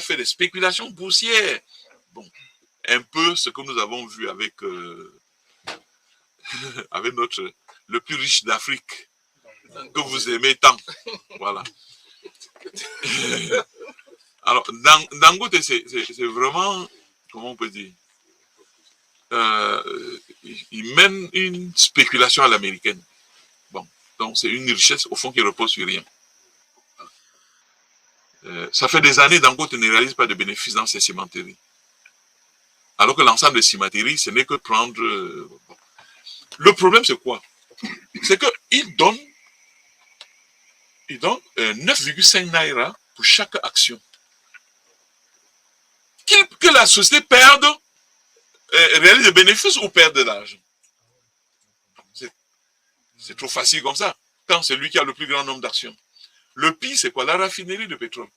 fait des spéculations boursières. Bon, un peu ce que nous avons vu avec, avec le plus riche d'Afrique, que vous aimez tant. Voilà. Alors, Dangote, c'est vraiment, comment on peut dire, il mène une spéculation à l'américaine. Bon, donc c'est une richesse au fond qui repose sur rien. Ça fait des années Dangote ne réalise pas de bénéfices dans ses cimenteries. Alors que l'ensemble des cimenteries, ce n'est que prendre... bon. Le problème, c'est quoi? C'est qu'il donne 9,5 naira pour chaque action. Que la société perde, réalise des bénéfices ou perde de l'argent. C'est trop facile comme ça. Quand c'est lui qui a le plus grand nombre d'actions. Le pire, c'est quoi? La raffinerie de pétrole.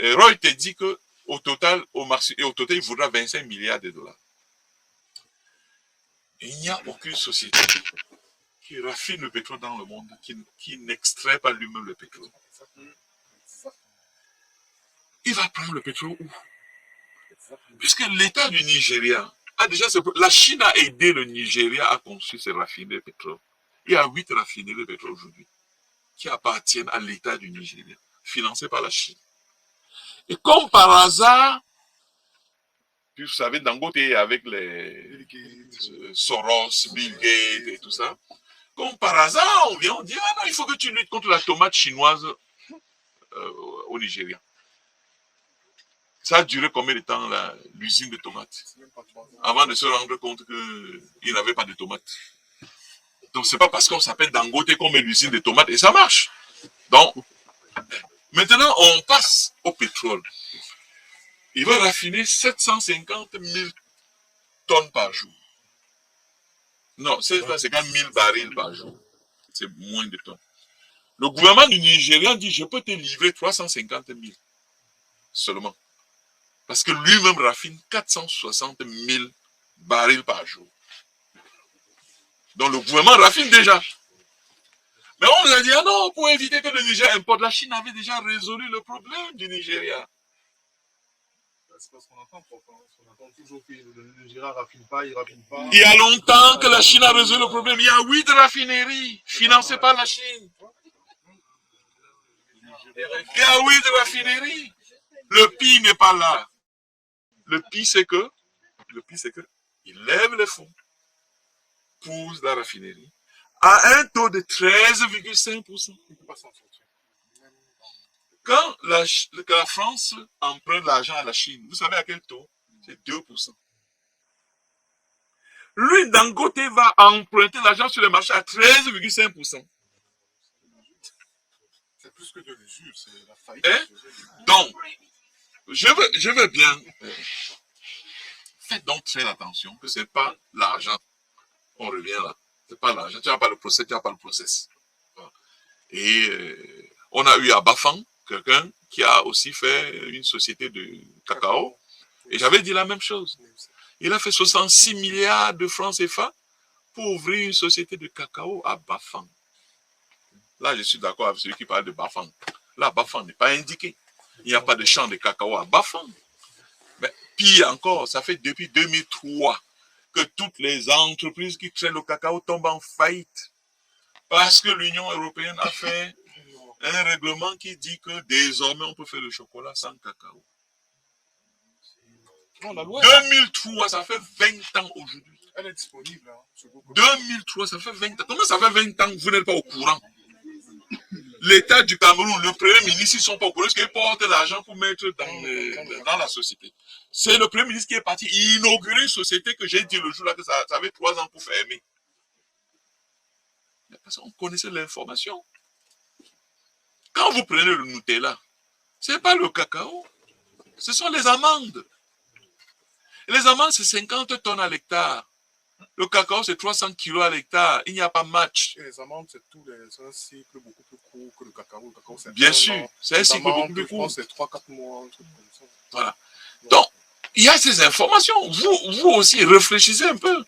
Roy te dit qu'au total, il vaudra 25 milliards de dollars. Il n'y a aucune société qui raffine le pétrole dans le monde, qui n'extrait pas lui-même le pétrole. Il va prendre le pétrole où? Puisque l'État du Nigeria a déjà... La Chine a aidé le Nigeria à construire ses raffineries de pétrole. Il y a 8 raffineries de pétrole aujourd'hui qui appartiennent à l'État du Nigeria, financées par la Chine. Et comme par hasard, puis vous savez, Dangote avec les Soros, Bill Gates et tout ça, comme par hasard, on vient, on dit, ah non, il faut que tu luttes contre la tomate chinoise au Nigeria. Ça a duré combien de temps, l'usine de tomates? Avant de se rendre compte qu'il n'avait pas de tomates. Donc, c'est pas parce qu'on s'appelle Dangote qu'on met l'usine de tomates et ça marche. Donc, maintenant, on passe au pétrole. Il va raffiner 750 000 tonnes par jour. Non, 750 000 barils par jour. C'est moins de tonnes. Le gouvernement du Nigeria dit, je peux te livrer 350 000 seulement. Parce que lui-même raffine 460 000 barils par jour. Donc le gouvernement raffine déjà. Mais on nous a dit, ah non, pour éviter que le Niger importe, la Chine avait déjà résolu le problème du Nigeria. C'est parce qu'on entend toujours que le Nigeria ne raffine pas, il ne raffine pas. Il y a longtemps que la Chine a résolu le problème. Il y a 8 raffineries financées par la Chine. Il y a 8 raffineries. Le pire n'est pas là. Le pire, c'est que il lève les fonds pour la raffinerie à un taux de 13,5%. Quand la France emprunte l'argent à la Chine, vous savez à quel taux? C'est 2%. Lui, Dangote va emprunter l'argent sur le marché à 13,5%. C'est plus que de l'usure, c'est la faillite. Donc, je veux bien. Faites donc très attention que ce n'est pas l'argent. On revient là. Ce n'est pas l'argent. Tu n'as pas le process, tu n'as pas le process. Et on a eu à Bafang quelqu'un qui a aussi fait une société de cacao. Et j'avais dit la même chose. Il a fait 66 milliards de francs CFA pour ouvrir une société de cacao à Bafang. Là, je suis d'accord avec celui qui parle de Bafang. Là, Bafang n'est pas indiqué. Il n'y a pas de champ de cacao à Bafang. Mais pire encore, ça fait depuis 2003 que toutes les entreprises qui traînent le cacao tombent en faillite. Parce que l'Union européenne a fait un règlement qui dit que désormais on peut faire le chocolat sans cacao. 2003, ça fait 20 ans aujourd'hui. Elle est disponible. Hein, 2003, ça fait 20 ans. Comment ça fait 20 ans que vous n'êtes pas au courant? L'État du Cameroun, le Premier ministre, ils ne sont pas au courant parce qu'ils portent l'argent pour mettre dans la société. C'est le Premier ministre qui est parti inaugurer une société que j'ai dit le jour là que ça avait 3 ans pour fermer. Parce qu'on connaissait l'information. Quand vous prenez le Nutella, ce n'est pas le cacao, ce sont les amandes. Et les amandes, c'est 50 tonnes à l'hectare. Le cacao, c'est 300 kilos à l'hectare. Il n'y a pas match. Et les amandes, c'est un cycle beaucoup plus court que le cacao. Le cacao, c'est bien sûr, c'est un cycle beaucoup plus court. C'est 3-4 mois, un truc comme ça. Voilà. Donc, il y a ces informations. Vous aussi, réfléchissez un peu.